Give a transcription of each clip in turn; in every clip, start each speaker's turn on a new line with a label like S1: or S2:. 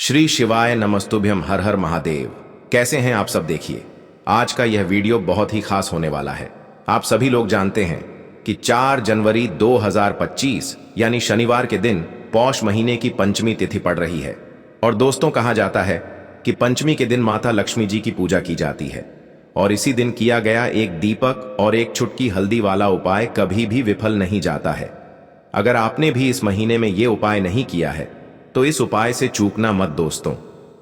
S1: श्री शिवाय नमस्तुभ्यम, हर हर महादेव। कैसे हैं आप सब? देखिए, आज का यह वीडियो बहुत ही खास होने वाला है। आप सभी लोग जानते हैं कि 4 जनवरी 2025 यानी शनिवार के दिन पौष महीने की पंचमी तिथि पड़ रही है। और दोस्तों, कहा जाता है कि पंचमी के दिन माता लक्ष्मी जी की पूजा की जाती है और इसी दिन किया गया एक दीपक और एक चुटकी हल्दी वाला उपाय कभी भी विफल नहीं जाता है। अगर आपने भी इस महीने में ये उपाय नहीं किया है तो इस उपाय से चूकना मत दोस्तों,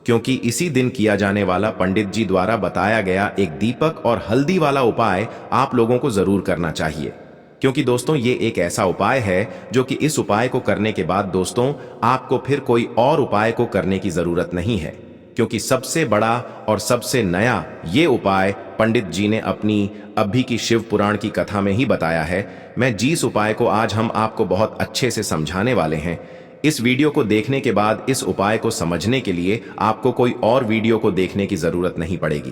S1: क्योंकि इसी दिन किया जाने वाला पंडित जी द्वारा बताया गया एक दीपक और हल्दी वाला उपाय आप लोगों को जरूर करना चाहिए। क्योंकि दोस्तों, ये एक ऐसा उपाय है जो कि इस उपाय को करने के बाद दोस्तों आपको फिर कोई और उपाय को करने की जरूरत नहीं है, क्योंकि सबसे बड़ा और सबसे नया ये उपाय पंडित जी ने अपनी अभी की शिव पुराण की कथा में ही बताया है। मैं जिस उपाय को आज हम आपको बहुत अच्छे से समझाने वाले हैं, इस वीडियो को देखने के बाद इस उपाय को समझने के लिए आपको कोई और वीडियो को देखने की जरूरत नहीं पड़ेगी।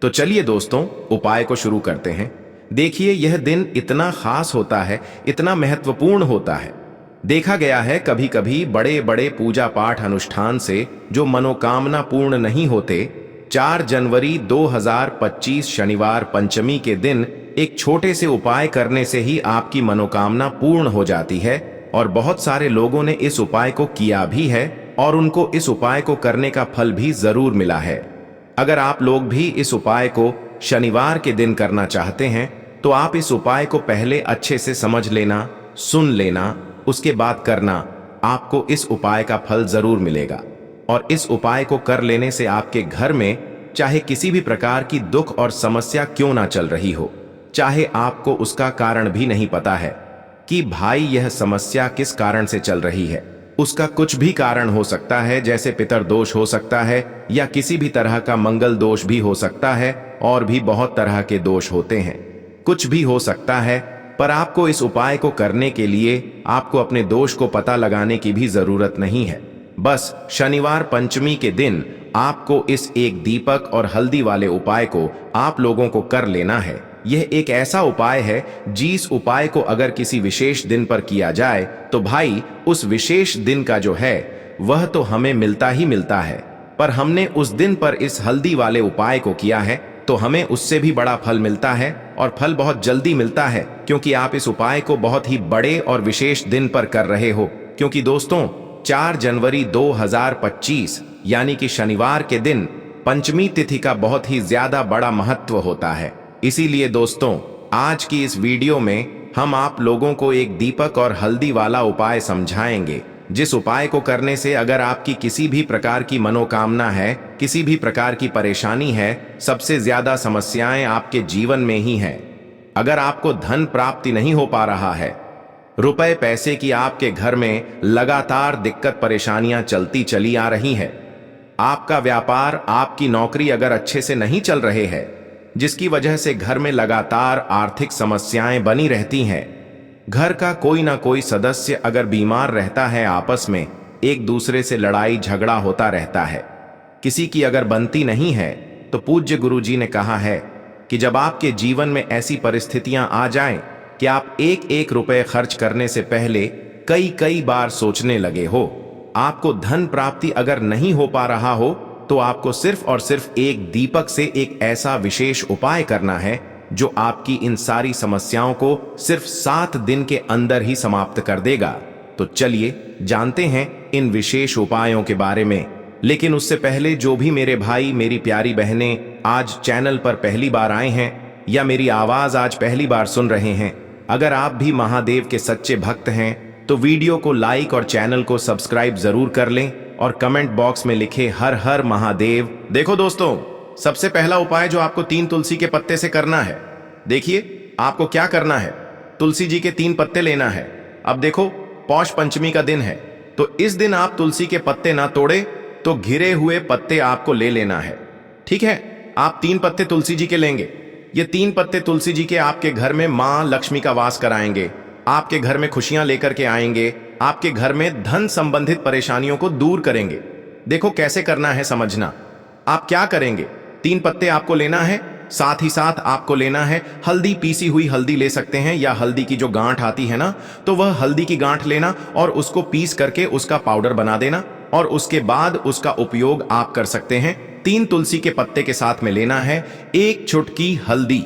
S1: तो चलिए दोस्तों, उपाय को शुरू करते हैं। देखिए, यह दिन इतना खास होता है, इतना महत्वपूर्ण होता है। देखा गया है कभी कभी बड़े बड़े पूजा पाठ अनुष्ठान से जो मनोकामना पूर्ण नहीं होते, 4 जनवरी 2025 शनिवार पंचमी के दिन एक छोटे से उपाय करने से ही आपकी मनोकामना पूर्ण हो जाती है। और बहुत सारे लोगों ने इस उपाय को किया भी है और उनको इस उपाय को करने का फल भी जरूर मिला है। अगर आप लोग भी इस उपाय को शनिवार के दिन करना चाहते हैं तो आप इस उपाय को पहले अच्छे से समझ लेना, सुन लेना, उसके बाद करना। आपको इस उपाय का फल जरूर मिलेगा। और इस उपाय को कर लेने से आपके घर में चाहे किसी भी प्रकार की दुख और समस्या क्यों ना चल रही हो, चाहे आपको उसका कारण भी नहीं पता है कि भाई यह समस्या किस कारण से चल रही है, उसका कुछ भी कारण हो सकता है, जैसे पितर दोष हो सकता है या किसी भी तरह का मंगल दोष भी हो सकता है, और भी बहुत तरह के दोष होते हैं, कुछ भी हो सकता है। पर आपको इस उपाय को करने के लिए आपको अपने दोष को पता लगाने की भी जरूरत नहीं है। बस शनिवार पंचमी के दिन आपको इस एक दीपक और हल्दी वाले उपाय को आप लोगों को कर लेना है। यह एक ऐसा उपाय है जिस उपाय को अगर किसी विशेष दिन पर किया जाए तो भाई उस विशेष दिन का जो है वह तो हमें मिलता ही मिलता है, पर हमने उस दिन पर इस हल्दी वाले उपाय को किया है तो हमें उससे भी बड़ा फल मिलता है, और फल बहुत जल्दी मिलता है, क्योंकि आप इस उपाय को बहुत ही बड़े और विशेष दिन पर कर रहे हो। क्योंकि दोस्तों, 4 जनवरी 2025 यानी कि शनिवार के दिन पंचमी तिथि का बहुत ही ज्यादा बड़ा महत्व होता है। इसीलिए दोस्तों, आज की इस वीडियो में हम आप लोगों को एक दीपक और हल्दी वाला उपाय समझाएंगे, जिस उपाय को करने से अगर आपकी किसी भी प्रकार की मनोकामना है, किसी भी प्रकार की परेशानी है, सबसे ज्यादा समस्याएं आपके जीवन में ही हैं। अगर आपको धन प्राप्ति नहीं हो पा रहा है, रुपए पैसे की आपके घर में लगातार दिक्कत परेशानियां चलती चली आ रही है, आपका व्यापार, आपकी नौकरी अगर अच्छे से नहीं चल रहे हैं, जिसकी वजह से घर में लगातार आर्थिक समस्याएं बनी रहती हैं, घर का कोई ना कोई सदस्य अगर बीमार रहता है, आपस में एक दूसरे से लड़ाई झगड़ा होता रहता है, किसी की अगर बनती नहीं है, तो पूज्य गुरु जी ने कहा है कि जब आपके जीवन में ऐसी परिस्थितियां आ जाएं कि आप एक एक रुपए खर्च करने से पहले कई कई बार सोचने लगे हो, आपको धन प्राप्ति अगर नहीं हो पा रहा हो, तो आपको सिर्फ और सिर्फ एक दीपक से एक ऐसा विशेष उपाय करना है जो आपकी इन सारी समस्याओं को सिर्फ 7 दिन के अंदर ही समाप्त कर देगा। तो चलिए जानते हैं इन विशेष उपायों के बारे में। लेकिन उससे पहले जो भी मेरे भाई, मेरी प्यारी बहनें आज चैनल पर पहली बार आए हैं या मेरी आवाज आज पहली बार सुन रहे हैं, अगर आप भी महादेव के सच्चे भक्त हैं तो वीडियो को लाइक और चैनल को सब्सक्राइब जरूर कर लें और कमेंट बॉक्स में लिखे हर हर महादेव। देखो दोस्तों, सबसे पहला उपाय जो आपको 3 तुलसी के पत्ते से करना है। देखिए, आपको क्या करना है, तुलसी जी के 3 पत्ते लेना है। अब देखो, पौष पंचमी का दिन है, तो इस दिन आप तुलसी के पत्ते ना तोड़े तो घिरे हुए पत्ते आपको ले लेना है। ठीक है, आप 3 पत्ते तुलसी जी के लेंगे। ये 3 पत्ते तुलसी जी के आपके घर में मां लक्ष्मी का वास कराएंगे, आपके घर में खुशियां लेकर के आएंगे, आपके घर में धन संबंधित परेशानियों को दूर करेंगे। देखो कैसे करना है समझना। आप क्या करेंगे, 3 पत्ते आपको लेना है, साथ ही साथ आपको लेना है हल्दी, पीसी हुई हल्दी ले सकते हैं, या हल्दी की जो गांठ आती है ना, तो वह हल्दी की गांठ लेना और उसको पीस करके उसका पाउडर बना देना। और उसके बाद उसका उपयोग आप कर सकते हैं। 3 तुलसी के पत्ते के साथ में लेना है 1 चुटकी हल्दी।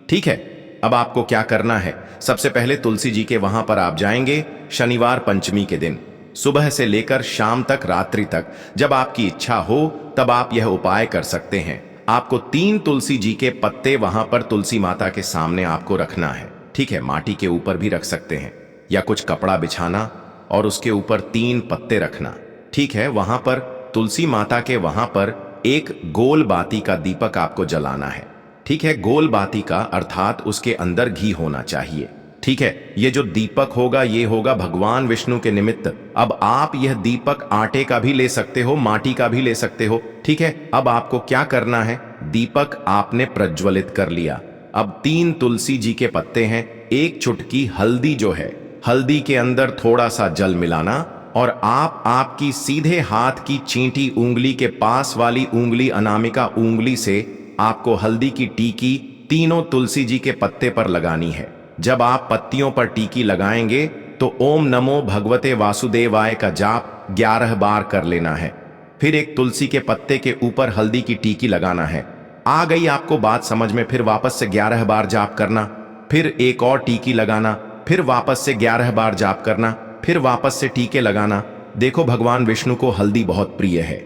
S1: ठीक है, अब आपको क्या करना है, सबसे पहले तुलसी जी के वहां पर आप जाएंगे शनिवार पंचमी के दिन सुबह से लेकर शाम तक, रात्रि तक, जब आपकी इच्छा हो तब आप यह उपाय कर सकते हैं। आपको 3 तुलसी जी के पत्ते वहां पर तुलसी माता के सामने आपको रखना है। ठीक है, माटी के ऊपर भी रख सकते हैं या कुछ कपड़ा बिछाना और उसके ऊपर 3 पत्ते रखना। ठीक है, वहां पर तुलसी माता के वहां पर एक गोल बाती का दीपक आपको जलाना है। ठीक है, गोल बाती का अर्थात उसके अंदर घी होना चाहिए। ठीक है, ये जो दीपक होगा ये होगा भगवान विष्णु के निमित्त। अब आप यह दीपक आटे का भी ले सकते हो, माटी का भी ले सकते हो। ठीक है, अब आपको क्या करना है, दीपक आपने प्रज्वलित कर लिया। अब 3 तुलसी जी के पत्ते हैं, 1 चुटकी हल्दी जो है, हल्दी के अंदर थोड़ा सा जल मिलाना और आप आपकी सीधे हाथ की चींटी उंगली के पास वाली उंगली अनामिका उंगली से आपको हल्दी की टीकी तीनों तुलसी जी के पत्ते पर लगानी है। जब आप पत्तियों पर टीकी लगाएंगे तो ओम नमो भगवते वासुदेवाय का जाप 11 बार कर लेना है। फिर एक तुलसी के पत्ते के ऊपर हल्दी की टीकी लगाना है। आ गई आपको बात समझ में? फिर वापस से 11 बार जाप करना, फिर एक और टीकी लगाना, फिर वापस से 11 बार जाप करना, फिर वापस से टीके लगाना। देखो, भगवान विष्णु को हल्दी बहुत प्रिय है,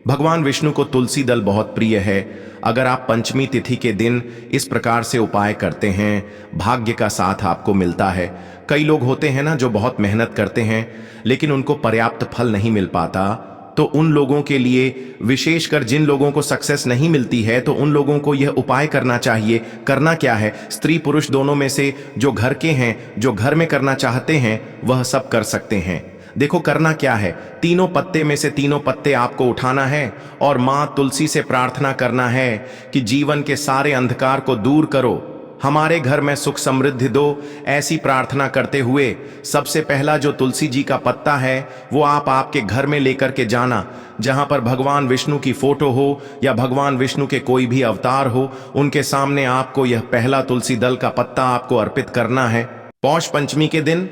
S1: भगवान विष्णु को तुलसी दल बहुत प्रिय है। अगर आप पंचमी तिथि के दिन इस प्रकार से उपाय करते हैं, भाग्य का साथ आपको मिलता है। कई लोग होते हैं ना जो बहुत मेहनत करते हैं लेकिन उनको पर्याप्त फल नहीं मिल पाता, तो उन लोगों के लिए, विशेषकर जिन लोगों को सक्सेस नहीं मिलती है, तो उन लोगों को यह उपाय करना चाहिए। करना क्या है, स्त्री पुरुष दोनों में से जो घर के हैं, जो घर में करना चाहते हैं, वह सब कर सकते हैं। देखो, करना क्या है, तीनों पत्ते में से तीनों पत्ते आपको उठाना है और मां तुलसी से प्रार्थना करना है कि जीवन के सारे अंधकार को दूर करो, हमारे घर में सुख समृद्धि दो। ऐसी प्रार्थना करते हुए सबसे पहला जो तुलसी जी का पत्ता है वो आप आपके घर में लेकर के जाना, जहां पर भगवान विष्णु की फोटो हो या भगवान विष्णु के कोई भी अवतार हो, उनके सामने आपको यह पहला तुलसी दल का पत्ता आपको अर्पित करना है। पौष पंचमी के दिन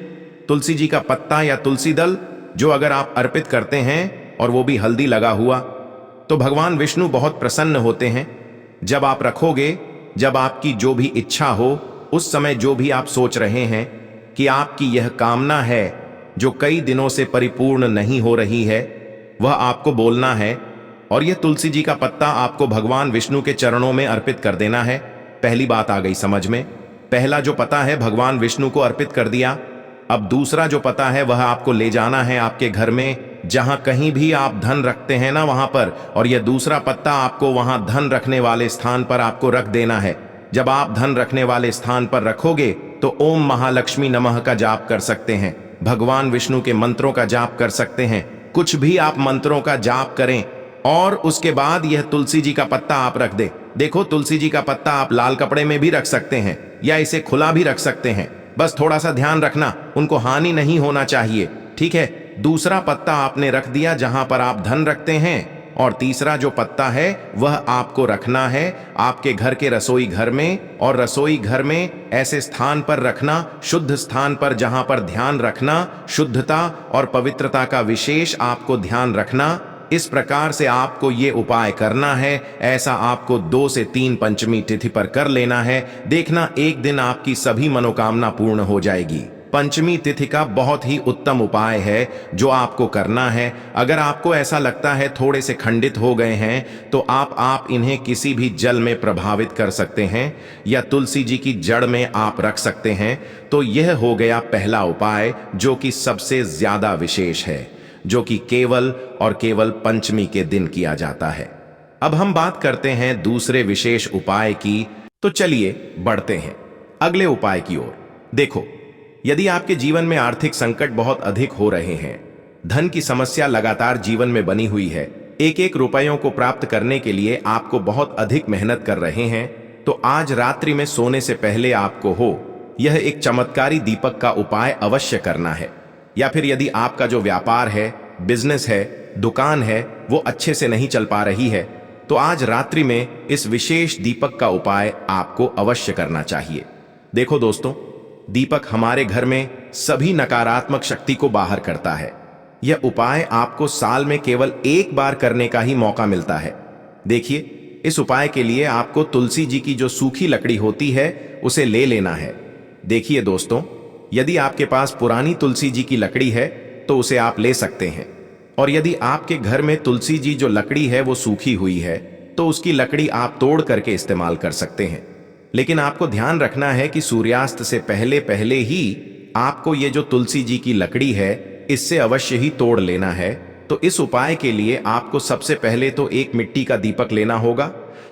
S1: तुलसी जी का पत्ता या तुलसी दल जो अगर आप अर्पित करते हैं और वो भी हल्दी लगा हुआ, तो भगवान विष्णु बहुत प्रसन्न होते हैं। जब आप रखोगे, जब आपकी जो भी इच्छा हो, उस समय जो भी आप सोच रहे हैं कि आपकी यह कामना है जो कई दिनों से परिपूर्ण नहीं हो रही है, वह आपको बोलना है और यह तुलसी जी का पत्ता आपको भगवान विष्णु के चरणों में अर्पित कर देना है। पहली बात आ गई समझ में, पहला जो पता है भगवान विष्णु को अर्पित कर दिया। अब दूसरा जो पता है वह आपको ले जाना है आपके घर में, जहां कहीं भी आप धन रखते हैं ना वहां पर, और यह दूसरा पत्ता आपको वहां धन रखने वाले स्थान पर आपको रख देना है। जब आप धन रखने वाले स्थान पर रखोगे तो ओम महालक्ष्मी नमः का जाप कर सकते हैं, भगवान विष्णु के मंत्रों का जाप कर सकते हैं, कुछ भी आप मंत्रों का जाप करें और उसके बाद यह तुलसी जी का पत्ता आप रख दे। देखो, तुलसी जी का पत्ता आप लाल कपड़े में भी रख सकते हैं या इसे खुला भी रख सकते हैं, बस थोड़ा सा ध्यान रखना, उनको हानि नहीं होना चाहिए। ठीक है, दूसरा पत्ता आपने रख दिया जहां पर आप धन रखते हैं, और तीसरा जो पत्ता है वह आपको रखना है आपके घर के रसोई घर में, और रसोई घर में ऐसे स्थान पर रखना, शुद्ध स्थान पर, जहां पर ध्यान रखना, शुद्धता और पवित्रता का विशेष आपको ध्यान रखना। इस प्रकार से आपको ये उपाय करना है। ऐसा आपको 2 से 3 पंचमी तिथि पर कर लेना है। देखना, एक दिन आपकी सभी मनोकामना पूर्ण हो जाएगी। पंचमी तिथि का बहुत ही उत्तम उपाय है जो आपको करना है। अगर आपको ऐसा लगता है थोड़े से खंडित हो गए हैं तो आप इन्हें किसी भी जल में प्रभावित कर सकते हैं या तुलसी जी की जड़ में आप रख सकते हैं। तो यह हो गया पहला उपाय जो कि सबसे ज्यादा विशेष है, जो कि केवल और केवल पंचमी के दिन किया जाता है। अब हम बात करते हैं दूसरे विशेष उपाय की, तो चलिए बढ़ते हैं अगले उपाय की ओर। देखो, यदि आपके जीवन में आर्थिक संकट बहुत अधिक हो रहे हैं, धन की समस्या लगातार जीवन में बनी हुई है, एक एक रुपयों को प्राप्त करने के लिए आपको बहुत अधिक मेहनत कर रहे हैं, तो आज रात्रि में सोने से पहले आपको यह एक चमत्कारी दीपक का उपाय अवश्य करना है। या फिर यदि आपका जो व्यापार है, बिजनेस है, दुकान है, वो अच्छे से नहीं चल पा रही है, तो आज रात्रि में इस विशेष दीपक का उपाय आपको अवश्य करना चाहिए। देखो दोस्तों, दीपक हमारे घर में सभी नकारात्मक शक्ति को बाहर करता है। यह उपाय आपको साल में केवल एक बार करने का ही मौका मिलता है। देखिए, इस उपाय के लिए आपको तुलसी जी की जो सूखी लकड़ी होती है उसे ले लेना है। देखिए दोस्तों, यदि आपके पास पुरानी तुलसी जी की लकड़ी है तो उसे आप ले सकते हैं, और यदि आपके घर में तुलसी जी जो लकड़ी है वो सूखी हुई है तो उसकी लकड़ी आप तोड़ करके इस्तेमाल कर सकते हैं। लेकिन आपको ध्यान रखना है कि सूर्यास्त से पहले पहले ही आपको ये जो तुलसी जी की लकड़ी है इससे अवश्य ही तोड़ लेना है। तो इस उपाय के लिए आपको सबसे पहले तो एक मिट्टी का दीपक लेना होगा,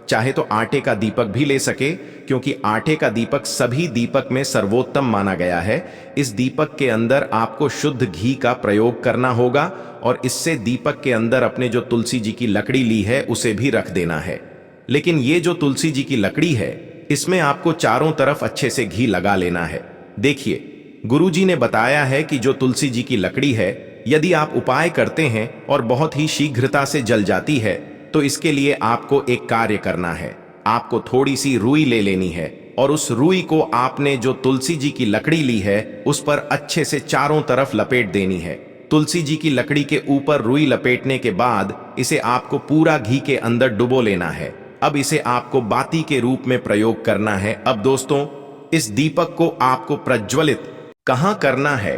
S1: चाहे तो आटे का दीपक भी ले सके, क्योंकि आटे का दीपक सभी दीपक में सर्वोत्तम माना गया है। इस दीपक के अंदर आपको शुद्ध घी का प्रयोग करना होगा और इससे दीपक के अंदर अपने जो तुलसी जी की लकड़ी ली है उसे भी रख देना है। लेकिन ये जो तुलसी जी की लकड़ी है इसमें आपको चारों तरफ अच्छे से घी लगा लेना है। देखिए, गुरुजी ने बताया है कि जो तुलसी जी की लकड़ी है यदि आप उपाय करते हैं और बहुत ही शीघ्रता से जल जाती है तो इसके लिए आपको एक कार्य करना है। आपको थोड़ी सी रुई ले लेनी है और उस रुई को आपने जो तुलसी जी की लकड़ी ली है उस पर अच्छे से चारों तरफ लपेट देनी है। तुलसी जी की लकड़ी के ऊपर रुई लपेटने के बाद इसे आपको पूरा घी के अंदर डुबो लेना है। अब इसे आपको बाती के रूप में प्रयोग करना है। अब दोस्तों, इस दीपक को आपको प्रज्वलित कहां करना है?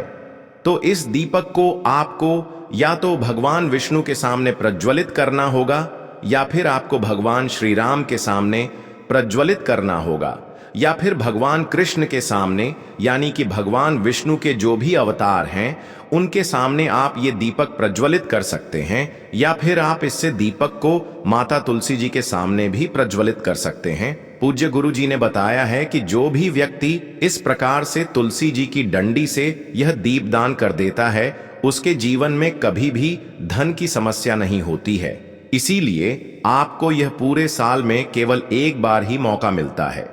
S1: तो इस दीपक को आपको या तो भगवान विष्णु के सामने प्रज्वलित करना होगा या फिर आपको भगवान श्री राम के सामने प्रज्वलित करना होगा, या फिर भगवान कृष्ण के सामने, यानी कि भगवान विष्णु के जो भी अवतार हैं उनके सामने आप ये दीपक प्रज्वलित कर सकते हैं, या फिर आप इससे दीपक को माता तुलसी जी के सामने भी प्रज्वलित कर सकते हैं। पूज्य गुरु जी ने बताया है कि जो भी व्यक्ति इस प्रकार से तुलसी जी की डंडी से यह दीपदान कर देता है उसके जीवन में कभी भी धन की समस्या नहीं होती है। इसीलिए आपको यह पूरे साल में केवल एक बार ही मौका मिलता है।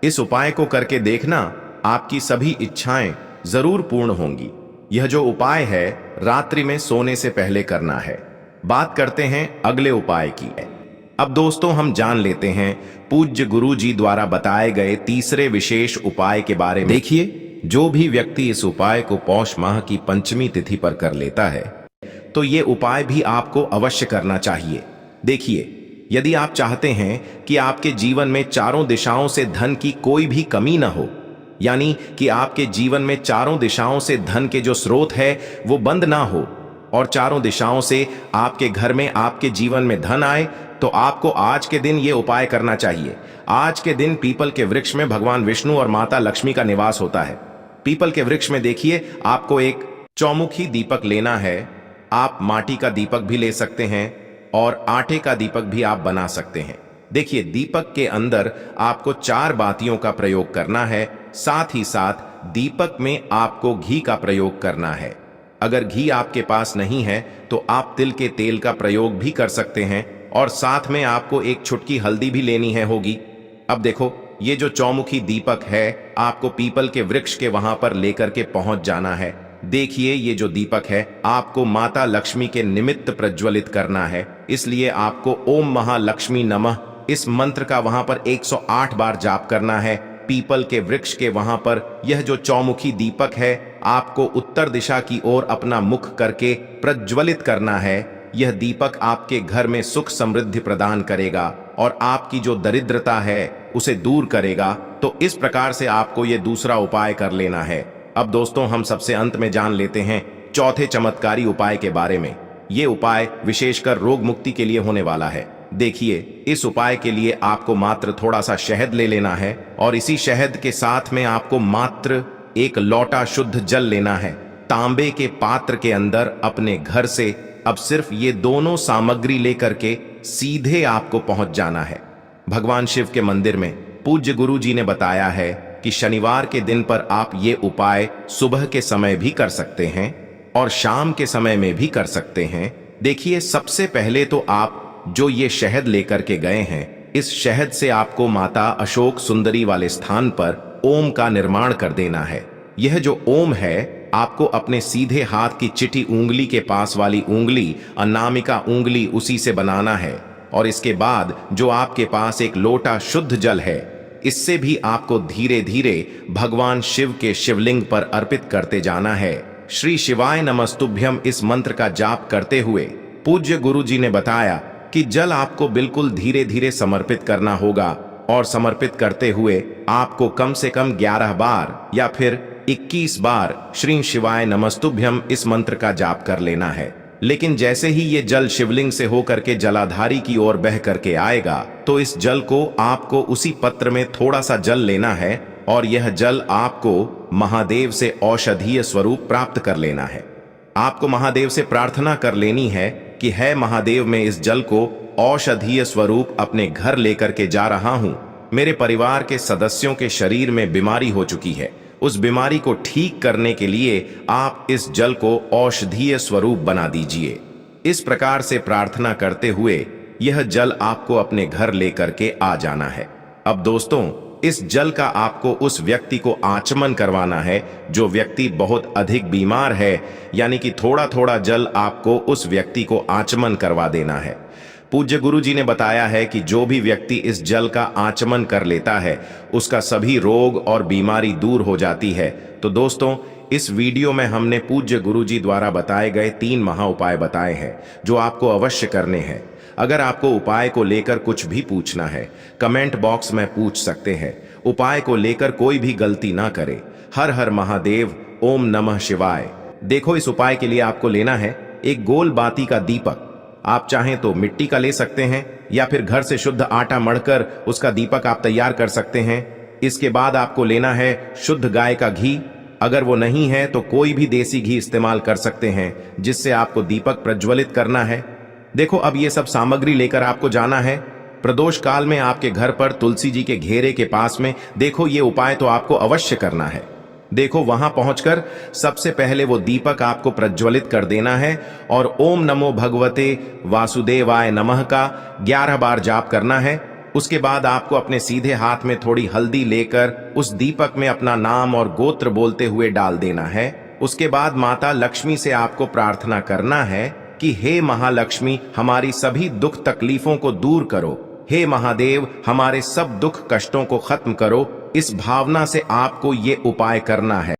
S1: इस उपाय को करके देखना, आपकी सभी इच्छाएं जरूर पूर्ण होंगी। यह जो उपाय है रात्रि में सोने से पहले करना है। बात करते हैं अगले उपाय की। अब दोस्तों, हम जान लेते हैं पूज्य गुरु जी द्वारा बताए गए तीसरे विशेष उपाय के बारे में। देखिए, जो भी व्यक्ति इस उपाय को पौष माह की पंचमी तिथि पर कर लेता है तो ये उपाय भी आपको अवश्य करना चाहिए। देखिए, यदि आप चाहते हैं कि आपके जीवन में चारों दिशाओं से धन की कोई भी कमी ना हो, यानी कि आपके जीवन में चारों दिशाओं से धन के जो स्रोत है वो बंद ना हो और चारों दिशाओं से आपके घर में, आपके जीवन में धन आए, तो आपको आज के दिन ये उपाय करना चाहिए। आज के दिन पीपल के वृक्ष में भगवान विष्णु और माता लक्ष्मी का निवास होता है। पीपल के वृक्ष में देखिए, आपको एक चौमुखी दीपक लेना है। आप माटी का दीपक भी ले सकते हैं और आटे का दीपक भी आप बना सकते हैं। देखिए, दीपक के अंदर आपको 4 बातियों का प्रयोग करना है। साथ ही साथ दीपक में आपको घी का प्रयोग करना है। अगर घी आपके पास नहीं है तो आप तिल के तेल का प्रयोग भी कर सकते हैं, और साथ में आपको एक चुटकी हल्दी भी लेनी है होगी। अब देखो, ये जो चौमुखी दीपक है आपको पीपल के वृक्ष के वहां पर लेकर के पहुंच जाना है। देखिए, ये जो दीपक है आपको माता लक्ष्मी के निमित्त प्रज्वलित करना है, इसलिए आपको ओम महालक्ष्मी नमः इस मंत्र का वहां पर 108 बार जाप करना है। पीपल के वृक्ष के वहां पर यह जो चौमुखी दीपक है आपको उत्तर दिशा की ओर अपना मुख करके प्रज्वलित करना है। यह दीपक आपके घर में सुख समृद्धि प्रदान करेगा और आपकी जो दरिद्रता है उसे दूर करेगा। तो इस प्रकार से आपको यह दूसरा उपाय कर लेना है। अब दोस्तों, हम सबसे अंत में जान लेते हैं चौथे चमत्कारी उपाय के बारे में। ये उपाय विशेषकर रोग मुक्ति के लिए होने वाला है। देखिए, इस उपाय के लिए आपको मात्र थोड़ा सा शहद ले लेना है और इसी शहद के साथ में आपको मात्र एक लोटा शुद्ध जल लेना है। तांबे के पात्र के अंदर अपने घर से अब सिर्फ ये दोनों सामग्री लेकर के सीधे आपको पहुंच जाना है भगवान शिव के मंदिर में। पूज्य गुरु जी ने बताया है कि शनिवार के दिन पर आप ये उपाय सुबह के समय भी कर सकते हैं और शाम के समय में भी कर सकते हैं। देखिए, सबसे पहले तो आप जो ये शहद लेकर के गए हैं, इस शहद से आपको माता अशोक सुंदरी वाले स्थान पर ओम का निर्माण कर देना है। यह जो ओम है आपको अपने सीधे हाथ की चिटी उंगली के पास वाली उंगली, अनामिका उंगली, उसी से बनाना है। और इसके बाद जो आपके पास एक लोटा शुद्ध जल है, इससे भी आपको धीरे धीरे भगवान शिव के शिवलिंग पर अर्पित करते जाना है। श्री शिवाय नमस्तुभ्यम इस मंत्र का जाप करते हुए पूज्य गुरु जी ने बताया कि जल आपको बिल्कुल धीरे धीरे समर्पित करना होगा और समर्पित करते हुए आपको कम से कम 11 बार या फिर 21 बार श्री शिवाय नमस्तुभ्यम इस मंत्र का जाप कर लेना है। लेकिन जैसे ही ये जल शिवलिंग से होकर के जलाधारी की ओर बह करके आएगा तो इस जल को आपको उसी पत्र में थोड़ा सा जल लेना है और यह जल आपको महादेव से औषधीय स्वरूप प्राप्त कर लेना है। आपको महादेव से प्रार्थना कर लेनी है कि है महादेव, मैं इस जल को औषधीय स्वरूप अपने घर लेकर के जा रहा हूं। मेरे परिवार के सदस्यों के शरीर में बीमारी हो चुकी है, उस बीमारी को ठीक करने के लिए आप इस जल को औषधीय स्वरूप बना दीजिए। इस प्रकार से प्रार्थना करते हुए यह जल आपको अपने घर लेकर के आ जाना है। अब दोस्तों, इस जल का आपको उस व्यक्ति को आचमन करवाना है जो व्यक्ति बहुत अधिक बीमार है, यानी कि थोड़ा थोड़ा जल आपको उस व्यक्ति को आचमन करवा देना है। पूज्य गुरु जी ने बताया है कि जो भी व्यक्ति इस जल का आचमन कर लेता है उसका सभी रोग और बीमारी दूर हो जाती है। तो दोस्तों, इस वीडियो में हमने पूज्य गुरु जी द्वारा बताए गए 3 महा उपाय बताए हैं जो आपको अवश्य करने हैं। अगर आपको उपाय को लेकर कुछ भी पूछना है कमेंट बॉक्स में पूछ सकते हैं। उपाय को लेकर कोई भी गलती ना करे। हर हर महादेव, ओम नमः शिवाय। देखो, इस उपाय के लिए आपको लेना है एक गोल बाती का दीपक। आप चाहें तो मिट्टी का ले सकते हैं या फिर घर से शुद्ध आटा मढ़कर उसका दीपक आप तैयार कर सकते हैं। इसके बाद आपको लेना है शुद्ध गाय का घी। अगर वो नहीं है तो कोई भी देसी घी इस्तेमाल कर सकते हैं जिससे आपको दीपक प्रज्वलित करना है। देखो, अब ये सब सामग्री लेकर आपको जाना है प्रदोष काल में आपके घर पर तुलसी जी के घेरे के पास में। देखो, ये उपाय तो आपको अवश्य करना है। देखो, वहां पहुंचकर सबसे पहले वो दीपक आपको प्रज्वलित कर देना है और ओम नमो भगवते वासुदेवाय नमः का 11 बार जाप करना है। उसके बाद आपको अपने सीधे हाथ में थोड़ी हल्दी लेकर उस दीपक में अपना नाम और गोत्र बोलते हुए डाल देना है। उसके बाद माता लक्ष्मी से आपको प्रार्थना करना है कि हे महालक्ष्मी, हमारी सभी दुख तकलीफों को दूर करो। हे महादेव, हमारे सब दुख कष्टों को खत्म करो। इस भावना से आपको ये उपाय करना है।